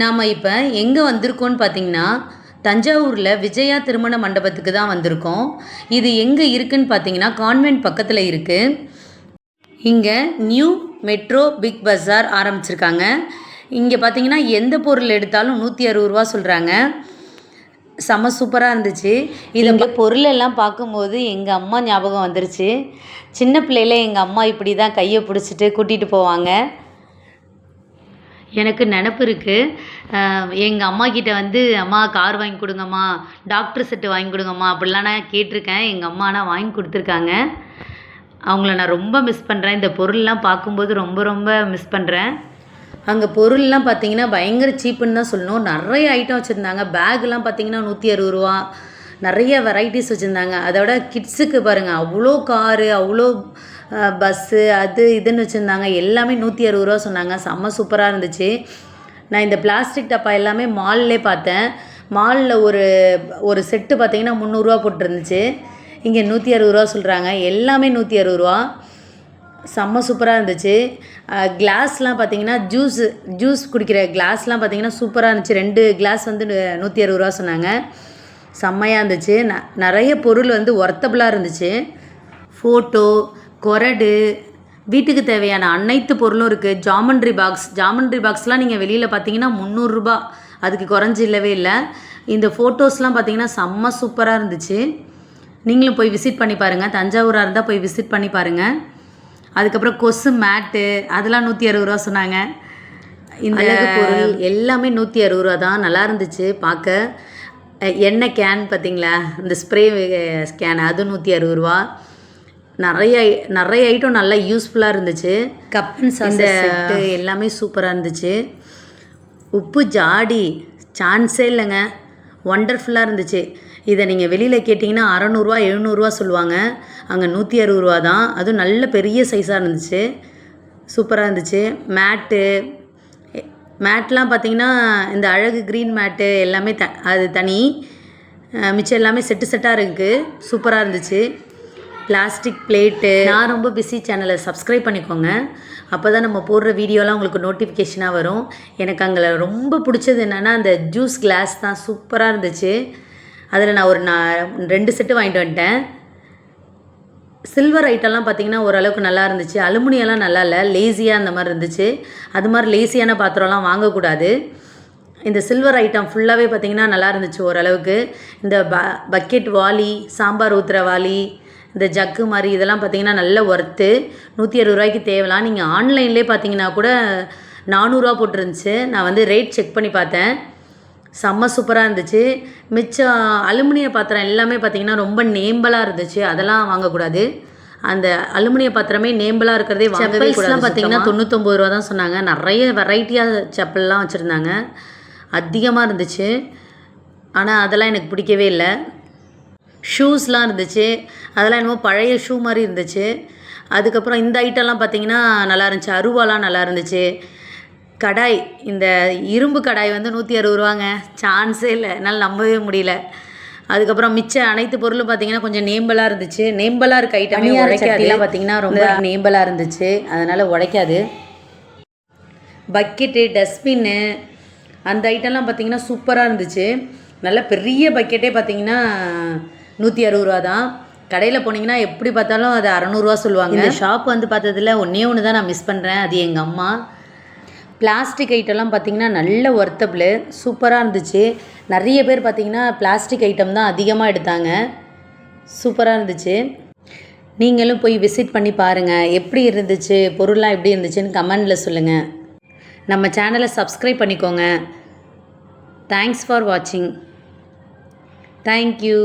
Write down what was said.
நாம் இப்போ எங்கே வந்திருக்கோன்னு பார்த்தீங்கன்னா தஞ்சாவூரில் விஜயா திருமண மண்டபத்துக்கு தான் வந்திருக்கோம். இது எங்கே இருக்குதுன்னு பார்த்தீங்கன்னா கான்வென்ட் பக்கத்தில் இருக்குது. இங்கே நியூ மெட்ரோ பிக் பஸார் ஆரம்பிச்சிருக்காங்க. இங்கே பார்த்தீங்கன்னா எந்த பொருள் எடுத்தாலும் 160 ரூபா சொல்கிறாங்க. செம்ம சூப்பராக இருந்துச்சு. இங்கே பொருளெல்லாம் பார்க்கும்போது எங்கள் அம்மா ஞாபகம் வந்துருச்சு. சின்ன பிள்ளையில எங்கள் அம்மா இப்படி தான் கையை பிடிச்சிட்டு கூட்டிகிட்டு போவாங்க. எனக்கு நினப்பு இருக்குது. எங்கள் அம்மா கிட்டே வந்து அம்மா கார் வாங்கி கொடுங்கம்மா, டாக்டர் செட்டு வாங்கி கொடுங்கம்மா அப்படிலாம் நான் கேட்டிருக்கேன். எங்கள் அம்மா ஆனால் வாங்கி கொடுத்துருக்காங்க. அவங்கள நான் ரொம்ப மிஸ் பண்ணுறேன். இந்த பொருள்லாம் பார்க்கும்போது ரொம்ப ரொம்ப மிஸ் பண்ணுறேன். அங்கே பொருள்லாம் பார்த்திங்கன்னா பயங்கர சீப்புன்னு தான் சொல்லணும். நிறைய ஐட்டம் வச்சுருந்தாங்க. பேக்லாம் பார்த்திங்கன்னா 160 ரூபா, நிறைய வெரைட்டிஸ் வச்சுருந்தாங்க. அதோட கிட்ஸுக்கு பாருங்கள் அவ்வளோ காரு, அவ்வளோ பஸ்ஸு, அது இதுன்னு வச்சுருந்தாங்க. எல்லாமே 160 ரூபா சொன்னாங்க. செம்ம சூப்பராக இருந்துச்சு. நான் இந்த பிளாஸ்டிக் டப்பா எல்லாமே மால்லே பார்த்தேன். மாலில் ஒரு செட்டு பார்த்திங்கன்னா 300 ரூபா போட்டுருந்துச்சு. இங்கே 160 ரூபா சொல்கிறாங்க. எல்லாமே 160 ரூபா. செம்ம சூப்பராக இருந்துச்சு. கிளாஸ்லாம் பார்த்திங்கன்னா ஜூஸ் குடிக்கிற கிளாஸ்லாம் பார்த்திங்கன்னா சூப்பராக இருந்துச்சு. 2 கிளாஸ் வந்து 160 ரூபா சொன்னாங்க. செம்மையாக இருந்துச்சு. நிறைய பொருள் வந்து ஒர்த்தபுளாக இருந்துச்சு. ஃபோட்டோ, கொரடு, வீட்டுக்கு தேவையான அனைத்து பொருளும் இருக்குது. ஜாமெண்ட்ரி பாக்ஸ்லாம் நீங்கள் வெளியில் பார்த்தீங்கன்னா 300 ரூபா, அதுக்கு குறைஞ்சி இல்லவே இல்லை. இந்த ஃபோட்டோஸ்லாம் பார்த்தீங்கன்னா செம்ம சூப்பராக இருந்துச்சு. நீங்களும் போய் விசிட் பண்ணி பாருங்கள். தஞ்சாவூராக இருந்தால் போய் விசிட் பண்ணி பாருங்கள். அதுக்கப்புறம் கொசு மேட்டு அதெல்லாம் 160 ரூபா சொன்னாங்க. இந்த பொருள் எல்லாமே 160 ரூபா தான். நல்லா இருந்துச்சு பார்க்க. எண்ணெய் கேன் பார்த்திங்களா, இந்த ஸ்ப்ரே கேன், அது 160 ரூபா. நிறைய ஐட்டம் நல்லா யூஸ்ஃபுல்லாக இருந்துச்சு. கப் அண்ட் சாசர் செட்டு எல்லாமே சூப்பராக இருந்துச்சு. உப்பு ஜாடி சான்ஸே இல்லைங்க, ஒண்டர்ஃபுல்லாக இருந்துச்சு. இதை நீங்கள் வெளியில் கேட்டிங்கன்னா 600 ரூபா 700 ரூபா சொல்லுவாங்க. அங்கே 160 ரூபா தான். அதுவும் நல்ல பெரிய சைஸாக இருந்துச்சு. சூப்பராக இருந்துச்சு. மேட்லாம் பார்த்திங்கன்னா இந்த அழகு க்ரீன் மேட்டு எல்லாமே அது தனி, மிச்சம் எல்லாமே செட்டாக இருக்குது. சூப்பராக இருந்துச்சு. Plastic plate. நான் ரொம்ப பிஸி, சேனலை சப்ஸ்கிரைப் பண்ணிக்கோங்க. அப்போ தான் நம்ம போடுற வீடியோலாம் உங்களுக்கு நோட்டிஃபிகேஷனாக வரும். எனக்கு அங்கே ரொம்ப பிடிச்சது என்னென்னா அந்த ஜூஸ் கிளாஸ் தான். சூப்பராக இருந்துச்சு. அதில் நான் 2 செட்டு வாங்கிட்டு வந்துட்டேன். சில்வர் ஐட்டம்லாம் பார்த்திங்கன்னா ஓரளவுக்கு நல்லா இருந்துச்சு. அலுமினியம்லாம் நல்லா இல்லை, லேசியாக அந்த மாதிரி இருந்துச்சு. அது மாதிரி லேசியான பாத்திரம்லாம் வாங்கக்கூடாது. இந்த சில்வர் ஐட்டம் ஃபுல்லாகவே பார்த்திங்கன்னா நல்லா இருந்துச்சு ஓரளவுக்கு. இந்த பக்கெட் வாளி, சாம்பார் ஊற்றுற வாளி, இந்த ஜக்கு மாதிரி இதெல்லாம் பார்த்திங்கன்னா நல்ல ஒர்த்து. 160 ரூபாய்க்கு தேவலாம். நீங்கள் ஆன்லைன்லேயே பார்த்தீங்கன்னா கூட 400 ரூபா போட்டுருந்துச்சு. நான் வந்து ரேட் செக் பண்ணி பார்த்தேன். செம்ம சூப்பராக இருந்துச்சு. மிச்சம் அலுமினிய பாத்திரம் எல்லாமே பார்த்திங்கன்னா ரொம்ப நேம்பலாக இருந்துச்சு. அதெல்லாம் வாங்கக்கூடாது. அந்த அலுமினிய பாத்திரமே நேம்பலாக இருக்கிறதே வாங்கவே கூடாது. பார்த்திங்கன்னா 99 ரூபா தான் சொன்னாங்க. நிறைய வெரைட்டியாக செப்பல்லாம் வச்சுருந்தாங்க. அதிகமாக இருந்துச்சு. ஆனால் அதெல்லாம் எனக்கு பிடிக்கவே இல்லை. ஷூஸ்லாம் இருந்துச்சு. அதெல்லாம் என்னமோ பழைய ஷூ மாதிரி இருந்துச்சு. அதுக்கப்புறம் இந்த ஐட்டம்லாம் பார்த்திங்கன்னா நல்லா இருந்துச்சு. அருவாலாம் நல்லா இருந்துச்சு. கடாய், இந்த இரும்பு கடாய் வந்து 160 ரூபாங்க. சான்ஸே இல்லை, என்னால் நம்பவே முடியல. அதுக்கப்புறம் மிச்ச அனைத்து பொருளும் பார்த்திங்கன்னா கொஞ்சம் நேம்பலாக இருந்துச்சு. நேம்பலாக இருக்க ஐட்டமே உடைக்காதுலாம் பார்த்திங்கன்னா ரொம்ப நேம்பலாக இருந்துச்சு. அதனால் உடைக்காது. பக்கெட்டு, டஸ்ட்பின்னு, அந்த ஐட்டம்லாம் பார்த்திங்கன்னா சூப்பராக இருந்துச்சு. நல்ல பெரிய பக்கெட்டே பார்த்திங்கன்னா 160 ரூபா தான். கடையில் போனீங்கன்னா எப்படி பார்த்தாலும் அது 600 ரூபா சொல்லுவாங்க. இந்த ஷாப் வந்து பார்த்ததில் ஒன்று தான் நான் மிஸ் பண்ணுறேன். அது எங்கள் அம்மா. பிளாஸ்டிக் ஐட்டம்லாம் பார்த்திங்கன்னா நல்ல ஒர்த்தபிள், சூப்பராக இருந்துச்சு. நிறைய பேர் பார்த்திங்கன்னா பிளாஸ்டிக் ஐட்டம் தான் அதிகமாக எடுத்தாங்க. சூப்பராக இருந்துச்சு. நீங்களும் போய் விசிட் பண்ணி பாருங்கள். எப்படி இருந்துச்சு, பொருள்லாம் எப்படி இருந்துச்சுன்னு கமெண்டில் சொல்லுங்கள். நம்ம சேனலை சப்ஸ்கிரைப் பண்ணிக்கோங்க. தேங்க்ஸ் ஃபார் வாட்சிங். தேங்க்யூ.